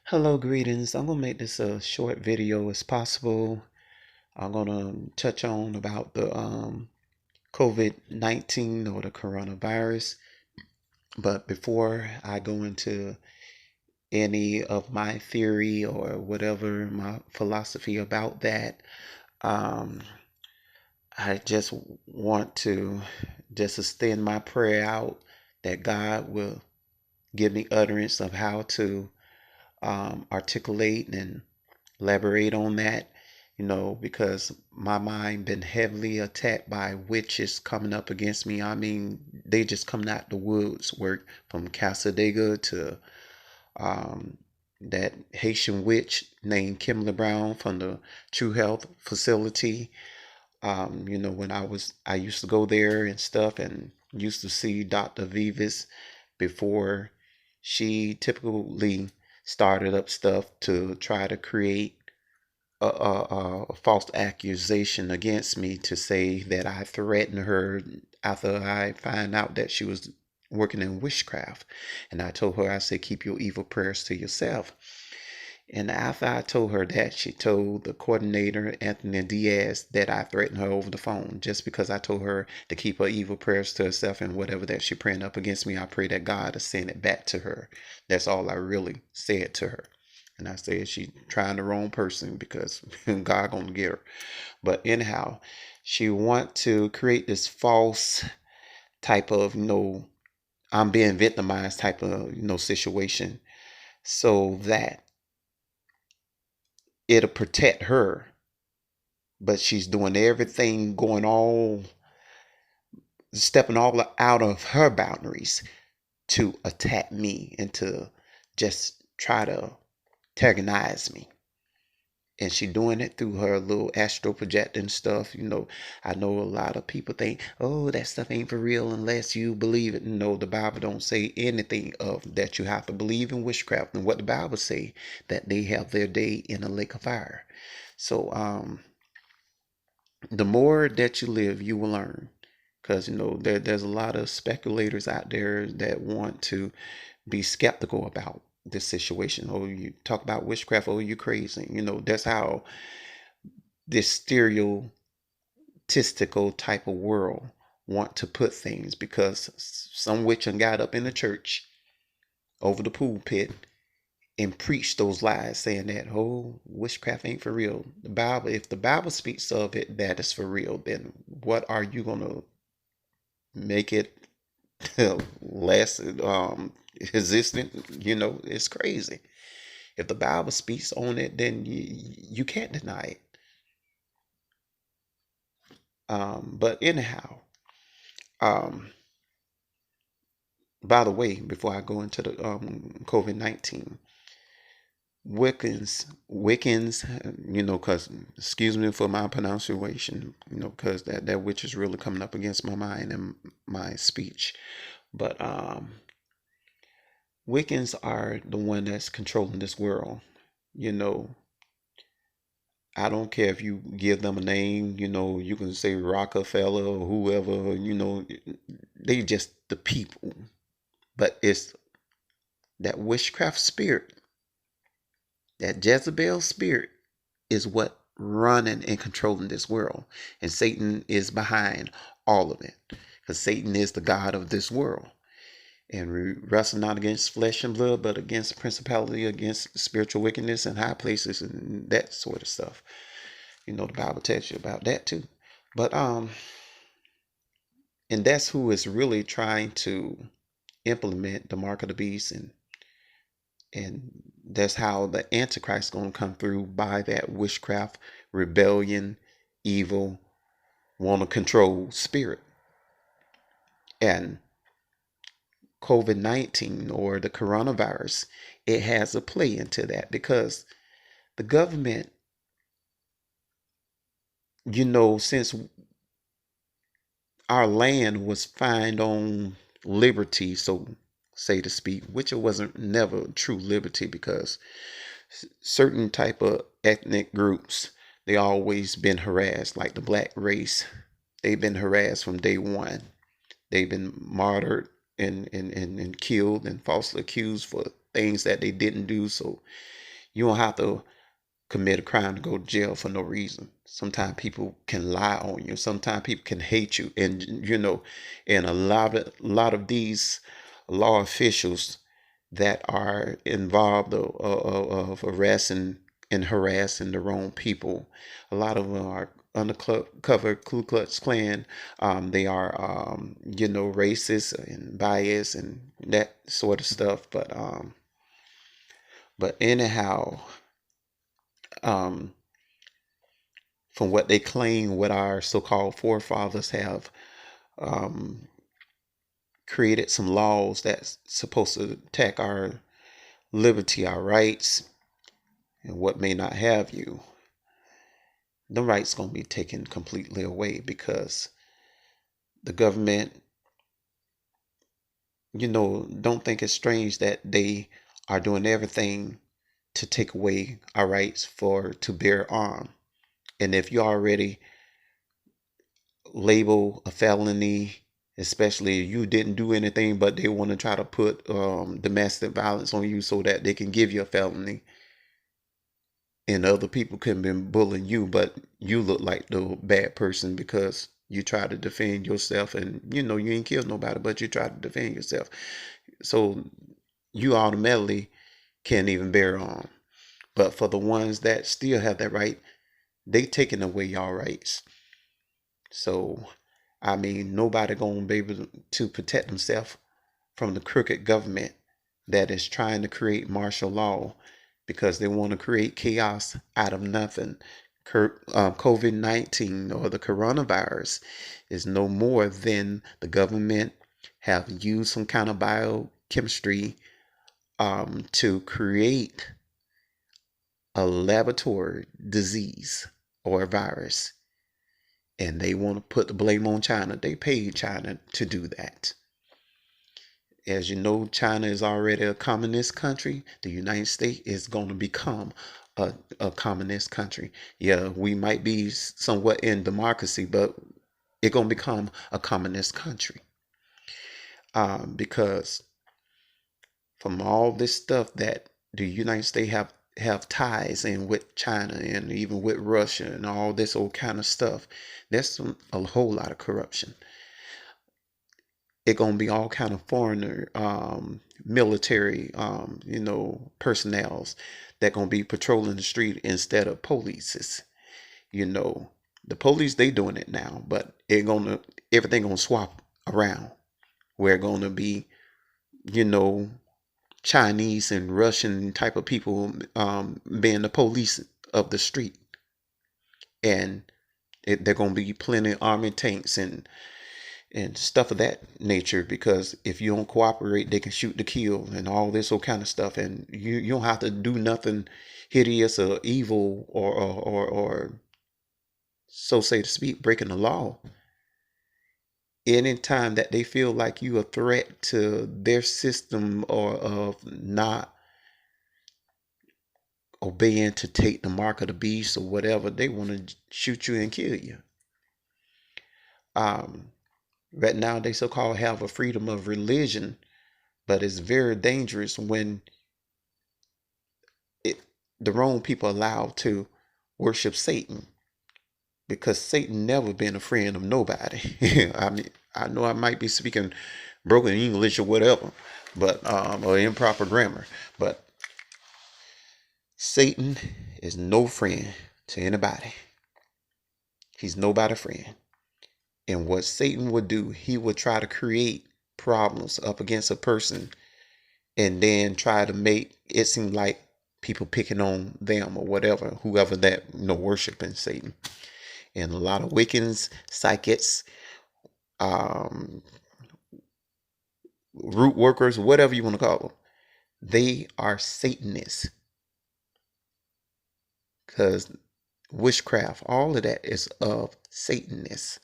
Hello, greetings. I'm gonna make this a short video as possible. I'm gonna touch on about the COVID-19 or the coronavirus. But before I go into any of my theory or whatever my philosophy about that, um, I just want to just extend my prayer out that God will give me utterance of how to articulate and elaborate on that, because my mind been heavily attacked by witches coming up against me. I mean, they just coming out the woods, work from Casadega to um, that Haitian witch named Kimberly Brown from the True Health facility. When I used to go there and stuff and used to see Dr. Vivas before she typically started up stuff to try to create a false accusation against me to say that I threatened her after I find out that she was working in witchcraft. And I told her, I said, keep your evil prayers to yourself. And after I told her that, she told the coordinator, Anthony Diaz, that I threatened her over the phone just because I told her to keep her evil prayers to herself, and whatever that she praying up against me, I pray that God will send it back to her. That's all I really said to her. And I said she trying the wrong person because God gonna get her. But anyhow, she want to create this false type of, I'm being victimized type of, situation so that it'll protect her. But she's doing everything, going all, stepping all out of her boundaries to attack me and to just try to antagonize me. And she doing it through her little astral projecting stuff. I know a lot of people think, oh, that stuff ain't for real unless you believe it. No, the Bible don't say anything of that. You have to believe in witchcraft, and what the Bible say, that they have their day in a lake of fire. So the more that you live, you will learn. Because there's a lot of speculators out there that want to be skeptical about this situation. Oh, you talk about witchcraft, oh, you crazy. That's how this stereotypical type of world want to put things, because some witch and got up in the church over the pulpit and preached those lies saying that, oh, witchcraft ain't for real. The Bible, if the Bible speaks of it that is for real, then what are you gonna make it less existent? It's crazy. If the Bible speaks on it, then you can't deny it. But anyhow, um, by the way, before I go into the COVID-19, Wiccans, because, excuse me for my pronunciation, because that witch is really coming up against my mind and my speech. But Wiccans are the one that's controlling this world. You know, I don't care if you give them a name, you can say Rockefeller or whoever, they just the people. But it's that witchcraft spirit, that Jezebel spirit is what running and controlling this world. And Satan is behind all of it. Because Satan is the God of this world. And we wrestle not against flesh and blood, but against principality, against spiritual wickedness in high places and that sort of stuff. The Bible tells you about that too. But and that's who is really trying to implement the mark of the beast, and that's how the Antichrist is going to come through, by that witchcraft, rebellion, evil, want to control spirit. And COVID-19 or the coronavirus, it has a play into that, because the government, since our land was found on liberty, so say to speak, which it wasn't never true liberty, because certain type of ethnic groups, they always been harassed, like the black race. They've been harassed from day one. They've been martyred and killed and falsely accused for things that they didn't do. So you don't have to commit a crime to go to jail for no reason. Sometimes people can lie on you. Sometimes people can hate you, and and a lot of these law officials that are involved of arresting and harassing the wrong people. A lot of them are undercover Ku Klux Klan. They are, racist and biased and that sort of stuff. But anyhow, um, from what they claim, what our so-called forefathers have um, created some laws that's supposed to attack our liberty, our rights, and what may not have you. The rights gonna be taken completely away because the government, don't think it's strange that they are doing everything to take away our rights for to bear arm. And if you already label a felony, especially if you didn't do anything, but they want to try to put domestic violence on you so that they can give you a felony, and other people can be bullying you, but you look like the bad person because you try to defend yourself, and you ain't killed nobody, but you try to defend yourself. So you automatically can't even bear arm. But for the ones that still have that right, they taking away y'all rights. So I mean, nobody gonna be able to protect themselves from the crooked government that is trying to create martial law because they want to create chaos out of nothing. COVID-19 or the coronavirus is no more than the government have used some kind of biochemistry to create a laboratory disease or a virus. And they want to put the blame on China. They paid China to do that. As you know, China is already a communist country. The United States is going to become a communist country. Yeah, we might be somewhat in democracy, but it's going to become a communist country. Because from all this stuff that the United States have ties in with China and even with Russia and all this old kind of stuff, there's a whole lot of corruption. It's gonna be all kind of foreigner military personnels that gonna be patrolling the street instead of polices. You know, the police they doing it now, but everything gonna swap around. We're gonna be, you know, Chinese and Russian type of people being the police of the street, and they're gonna be plenty of army tanks and stuff of that nature, because if you don't cooperate they can shoot to kill and all this old kind of stuff, and you don't have to do nothing hideous or evil or so say to speak breaking the law. Anytime that they feel like you a threat to their system or of not obeying to take the mark of the beast or whatever, they want to shoot you and kill you. um right now they so-called have a freedom of religion, but it's very dangerous when it, the wrong people allowed to worship Satan, because Satan never been a friend of nobody. I mean, I know I might be speaking broken English or whatever, but or improper grammar, but Satan is no friend to anybody. He's nobody's friend. And what Satan would do, he would try to create problems up against a person and then try to make it seem like people picking on them or whatever, whoever that worshiping Satan. And a lot of Wiccans, psychics, um, root workers, whatever you want to call them, they are Satanists, because witchcraft, all of that is of Satanists.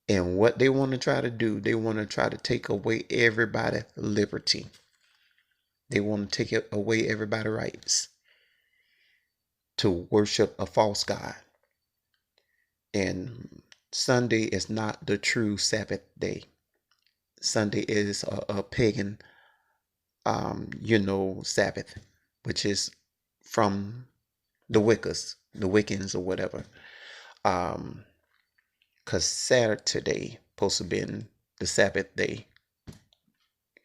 And what they want to try to do, they want to try to take away everybody's liberty. They want to take away everybody's rights to worship a false god. And Sunday is not the true Sabbath day. Sunday is a pagan Sabbath, which is from the Wiccans or whatever. Um, 'Cause Saturday supposed to be the Sabbath day,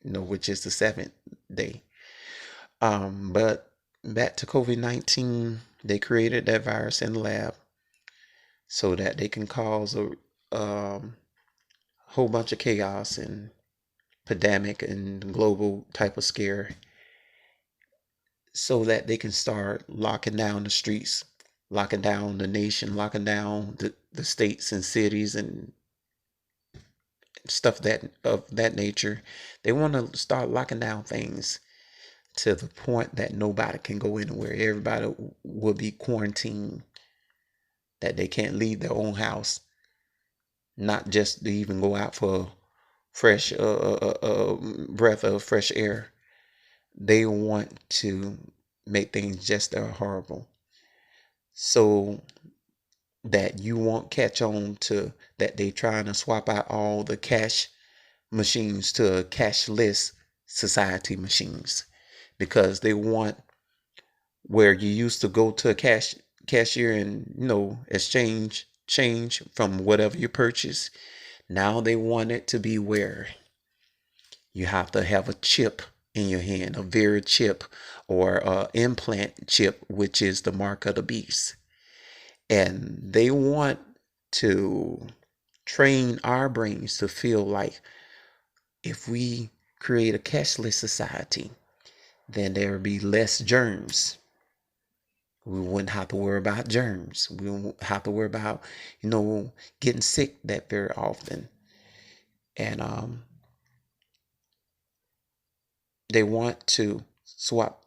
which is the seventh day. But back to COVID-19, they created that virus in the lab so that they can cause a whole bunch of chaos and pandemic and global type of scare so that they can start locking down the streets, locking down the nation, locking down the states and cities and stuff that of that nature. They want to start locking down things to the point that nobody can go anywhere. Everybody will be quarantined, that they can't leave their own house, not just to even go out for fresh breath of fresh air. They want to make things just horrible so that you won't catch on to that they trying to swap out all the cash machines to cashless society machines because they want where you used to go to a cashier and exchange change from whatever you purchase. Now they want it to be where you have to have a chip in your hand, a Veri-chip or a implant chip, which is the mark of the beast. And they want to train our brains to feel like if we create a cashless society, then there would be less germs. We wouldn't have to worry about germs. We won't have to worry about, getting sick that very often. And they want to swap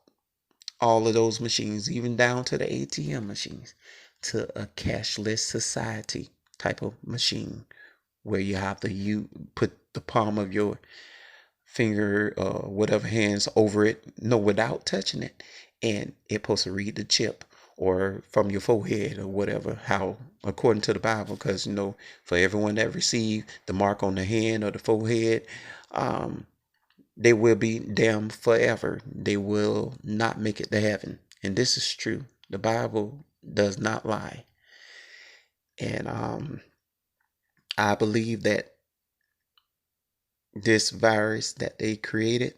all of those machines, even down to the ATM machines, to a cashless society type of machine where you have to put the palm of your finger, whatever hands over it, without touching it, and it's supposed to read the chip or from your forehead or whatever, how according to the Bible, because for everyone that received the mark on the hand or the forehead, they will be damned forever. They will not make it to heaven. And this is true. The Bible does not lie. And I believe that this virus that they created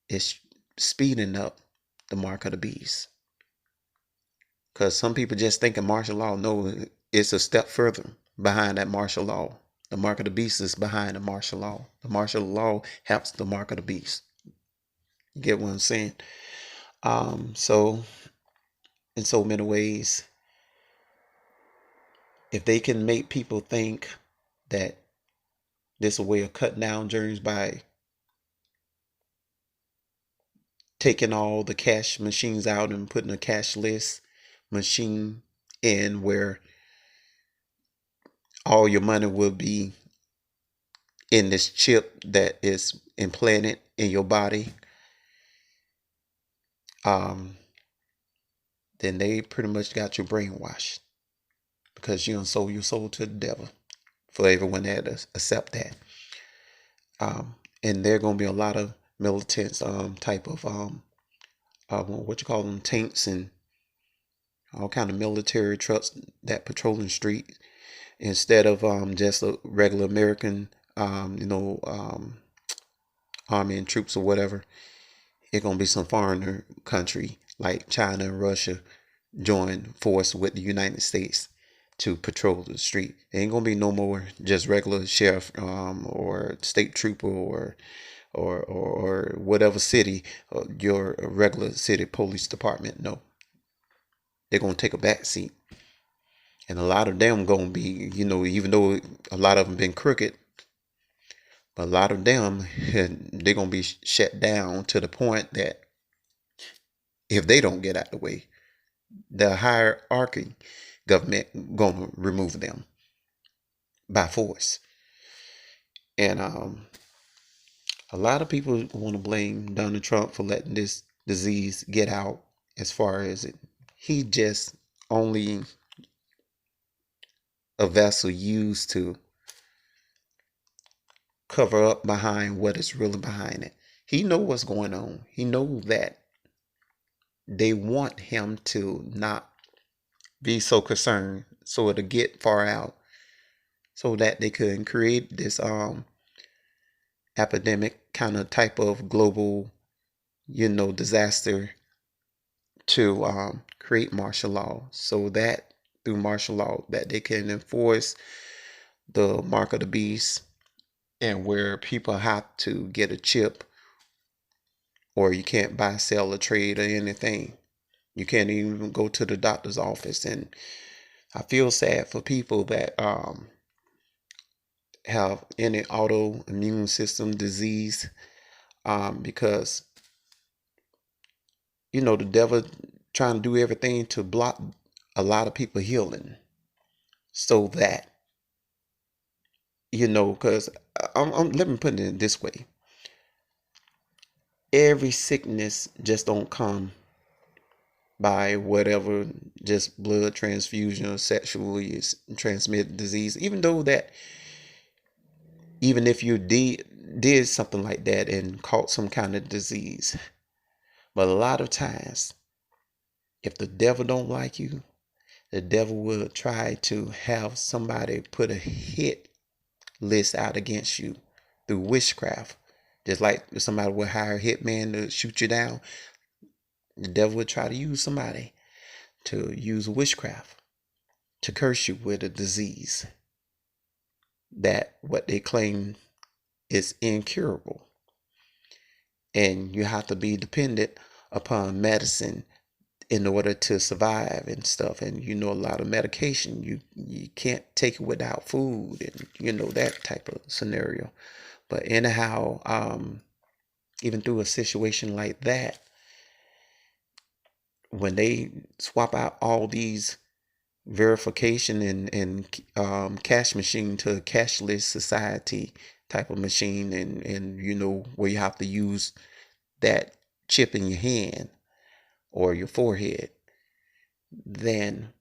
is speeding up the mark of the beast. Because some people just think of martial law. No, it's a step further behind that martial law. The mark of the beast is behind the martial law. The martial law helps the mark of the beast. You get what I'm saying? So in so many ways, if they can make people think that this is a way of cutting down germs by taking all the cash machines out and putting a cashless machine in where all your money will be in this chip that is implanted in your body, then they pretty much got you brainwashed because you done sold your soul to the devil for everyone that accept that. And there are going to be a lot of militants type of what you call them, tanks and all kind of military trucks that patrolling streets instead of just a regular American army and troops or whatever. It's gonna be some foreigner country like China and Russia join force with the United States to patrol the street. There ain't gonna be no more just regular sheriff or state trooper or whatever city, your regular city police department. No, they're gonna take a back seat, and a lot of them gonna be, even though a lot of them been crooked, but a lot of them they're gonna be shut down to the point that if they don't get out the way, the hierarchy government gonna remove them by force. And a lot of people want to blame Donald Trump for letting this disease get out. As far as he just only a vessel used to cover up behind what is really behind it. He know what's going on. He know that they want him to not be so concerned, so it'll get far out, so that they could create this epidemic kind of type of global, disaster to create martial law, so that through martial law that they can enforce the mark of the beast, and where people have to get a chip, or you can't buy, sell, or trade, or anything. You can't even go to the doctor's office. And I feel sad for people that have any autoimmune system disease, because the devil trying to do everything to block a lot of people healing, so that because let me put it this way: every sickness just don't come by whatever, just blood transfusion or sexually transmitted disease. Even though that, even if you did something like that and caught some kind of disease, but a lot of times, if the devil don't like you, the devil will try to have somebody put a hit list out against you through witchcraft. Just like somebody would hire a hitman to shoot you down, the devil would try to use somebody to use witchcraft to curse you with a disease that what they claim is incurable. And you have to be dependent upon medicine in order to survive and stuff. And a lot of medication, you can't take it without food, and that type of scenario. But anyhow, even through a situation like that, when they swap out all these verification and cash machine to a cashless society type of machine, and where you have to use that chip in your hand or your forehead, then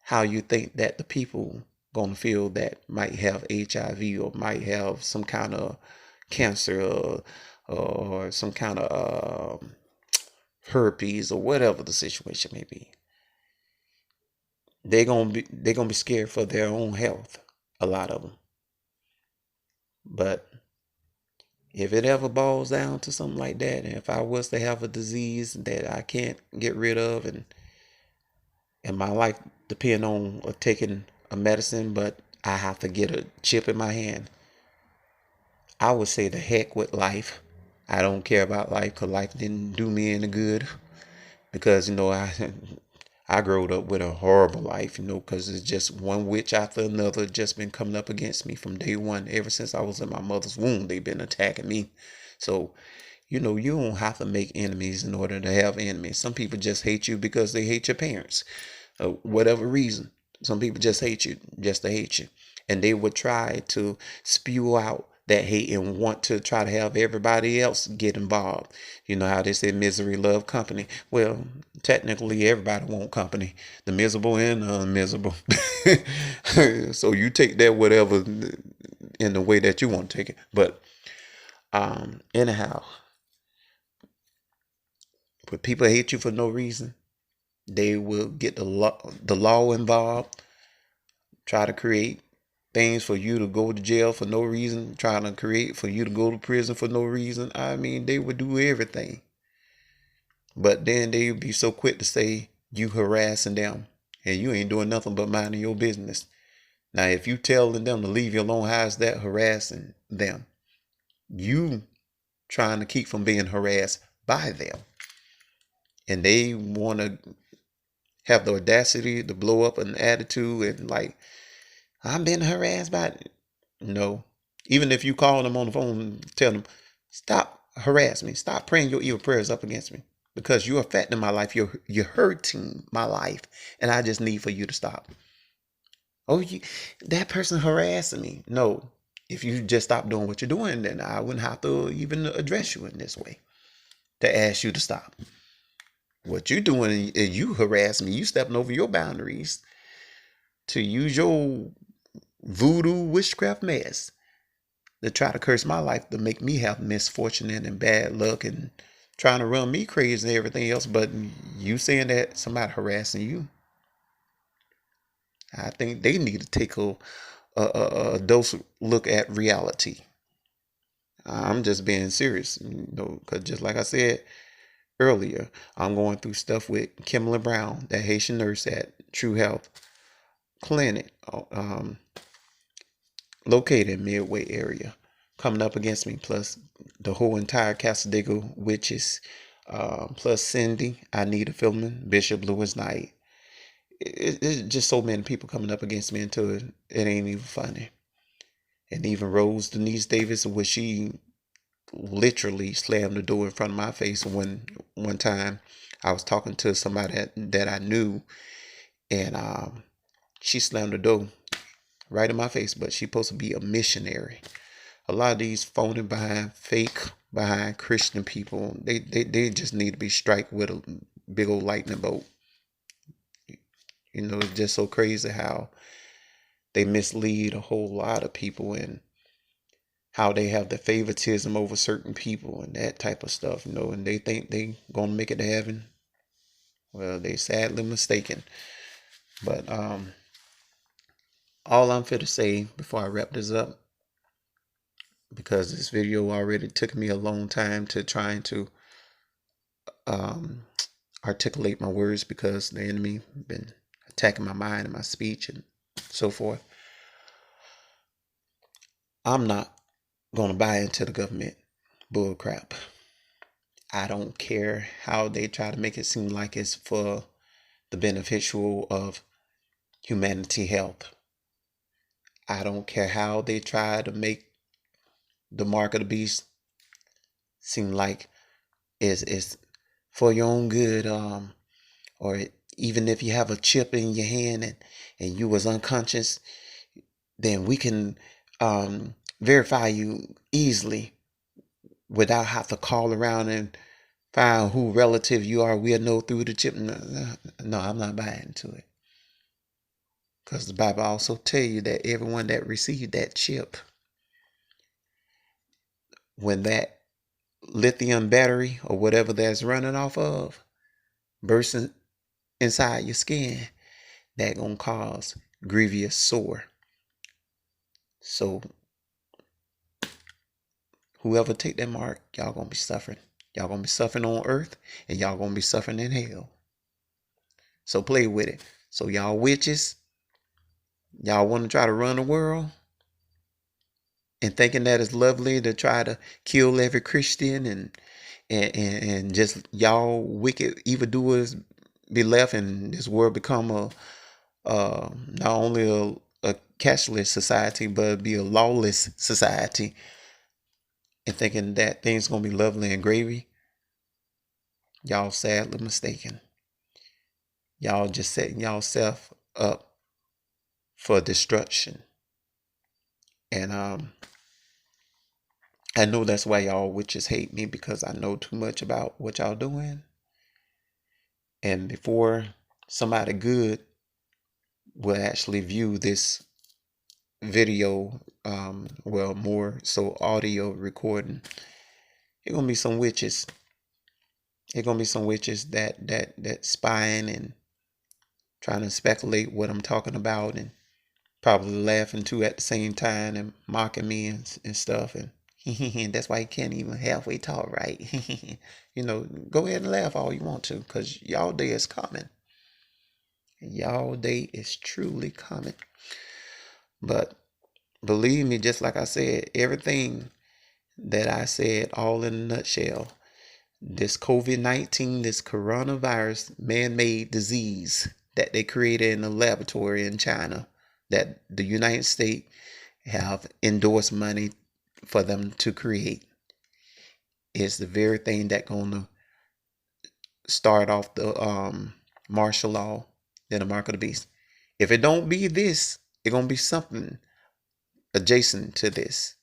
how you think that the people gonna feel that might have HIV or might have some kind of cancer, or some kind of herpes, or whatever the situation may be? They're gonna be scared for their own health, a lot of them. But if it ever boils down to something like that, and if I was to have a disease that I can't get rid of, and my life depend on taking a medicine, but I have to get a chip in my hand, I would say the heck with life. I don't care about life, because life didn't do me any good. Because I growed up with a horrible life, because it's just one witch after another just been coming up against me from day one. Ever since I was in my mother's womb, they've been attacking me. So, you don't have to make enemies in order to have enemies. Some people just hate you because they hate your parents, whatever reason. Some people just hate you just to hate you. And they would try to spew out that hate and want to try to have everybody else get involved. You know how they say misery love company. Well, technically everybody want company, the miserable and the unmiserable. So you take that whatever in the way that you want to take it. But anyhow, when people hate you for no reason, they will get the law involved, try to create things for you to go to jail for no reason, trying to create for you to go to prison for no reason. I mean, they would do everything. But then they would be so quick to say you harassing them, and you ain't doing nothing but minding your business. Now, if you telling them to leave you alone, how's that harassing them? You trying to keep from being harassed by them. And they want to have the audacity to blow up an attitude and like, I'm being harassed by it. No. Even if you call them on the phone and tell them, stop harassing me. Stop praying your evil prayers up against me. Because you're affecting my life. You're hurting my life. And I just need for you to stop. Oh, that person harassing me. No. If you just stop doing what you're doing, then I wouldn't have to even address you in this way to ask you to stop. What you're doing is you harass me. You stepping over your boundaries to use your voodoo witchcraft mess to try to curse my life to make me have misfortune and bad luck and trying to run me crazy and everything else. But you saying that somebody harassing you, I think they need to take a dose look at reality. I'm just being serious, because just like I said earlier, I'm going through stuff with Kimberly Brown, that Haitian nurse at True Health Clinic, located in Midway area, coming up against me, plus the whole entire Casadega witches, plus Cindy, Anita Philman, Bishop Lewis Knight. It's just so many people coming up against me until it ain't even funny. And even Rose Denise Davis, where she literally slammed the door in front of my face one time I was talking to somebody that I knew, and she slammed the door right in my face. But she's supposed to be a missionary. A lot of these phony behind fake behind Christian people, they just need to be struck with a big old lightning bolt. It's just so crazy how they mislead a whole lot of people, and how they have the favoritism over certain people and that type of stuff, and they think they gonna make it to heaven. Well, they sadly mistaken. But all I'm fit to say before I wrap this up, because this video already took me a long time to trying to um, articulate my words, because the enemy been attacking my mind and my speech and so forth. I'm not gonna buy into the government bull crap. I don't care how they try to make it seem like it's for the beneficial of humanity health. I don't care how they try to make the mark of the beast seem like it's for your own good, or even if you have a chip in your hand and you was unconscious, then we can verify you easily without have to call around and find who relative you are. We'll know through the chip. No, I'm not buying into it. Because the Bible also tell you that everyone that received that chip, when that lithium battery or whatever that's running off of bursts inside your skin, that gonna cause grievous sore. So whoever take that mark, y'all gonna be suffering. Y'all gonna be suffering on earth, and y'all gonna be suffering in hell. So play with it. So y'all witches, y'all want to try to run the world and thinking that it's lovely to try to kill every Christian and just y'all wicked evildoers be left, and this world become not only a cashless society, but be a lawless society, and thinking that things gonna be lovely and gravy. Y'all sadly mistaken. Y'all just setting y'allself up for destruction. And I know that's why y'all witches hate me, because I know too much about what y'all doing. And before somebody good will actually view this video, well, more so audio recording, it's gonna be some witches. It's gonna be some witches that spying and trying to speculate what I'm talking about, and probably laughing too at the same time and mocking me and stuff. And that's why you can't even halfway talk right. Go ahead and laugh all you want to, because y'all day is coming. Y'all day is truly coming. But believe me, just like I said, everything that I said, all in a nutshell, this COVID-19, this coronavirus man-made disease that they created in a laboratory in China, that the United States have endorsed money for them to create, is the very thing that gonna start off the martial law, then the mark of the beast. If it don't be this, it gonna be something adjacent to this.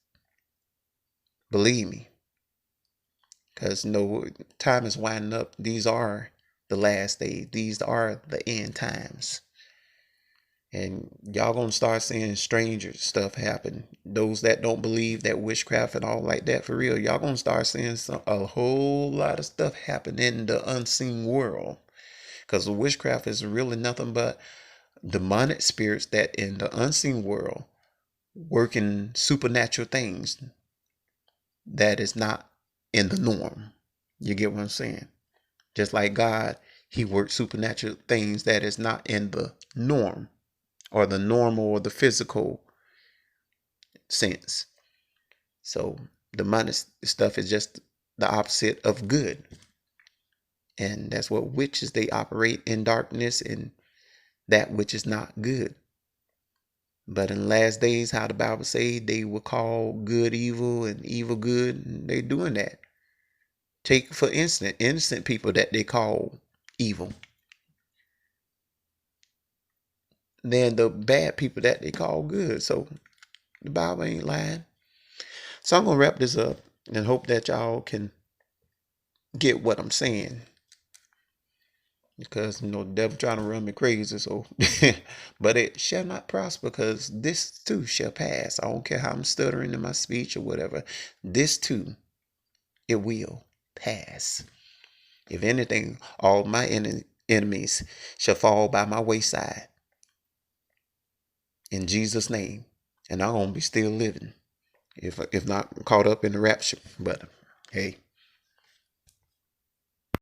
Believe me, because no, time is winding up. These are the last days. These are the end times. And y'all gonna start seeing stranger stuff happen. Those that don't believe that witchcraft and all like that for real, y'all gonna start seeing a whole lot of stuff happen in the unseen world. Because witchcraft is really nothing but demonic spirits that in the unseen world working supernatural things that is not in the norm. You get what I'm saying? Just like God, he works supernatural things that is not in the norm or the normal or the physical sense. So demonic stuff is just the opposite of good. And that's what witches, they operate in darkness and that which is not good. But in the last days, how the Bible say they will call good evil and evil good, and they doing that. Take for instance, innocent people that they call evil. Then the bad people that they call good. So the Bible ain't lying. So I'm gonna wrap this up and hope that y'all can get what I'm saying. Because the devil trying to run me crazy, so but it shall not prosper, because this too shall pass. I don't care how I'm stuttering in my speech or whatever. This too, it will pass. If anything, all my enemies shall fall by my wayside. In Jesus' name. And I'm gonna be still living. If not caught up in the rapture. But hey.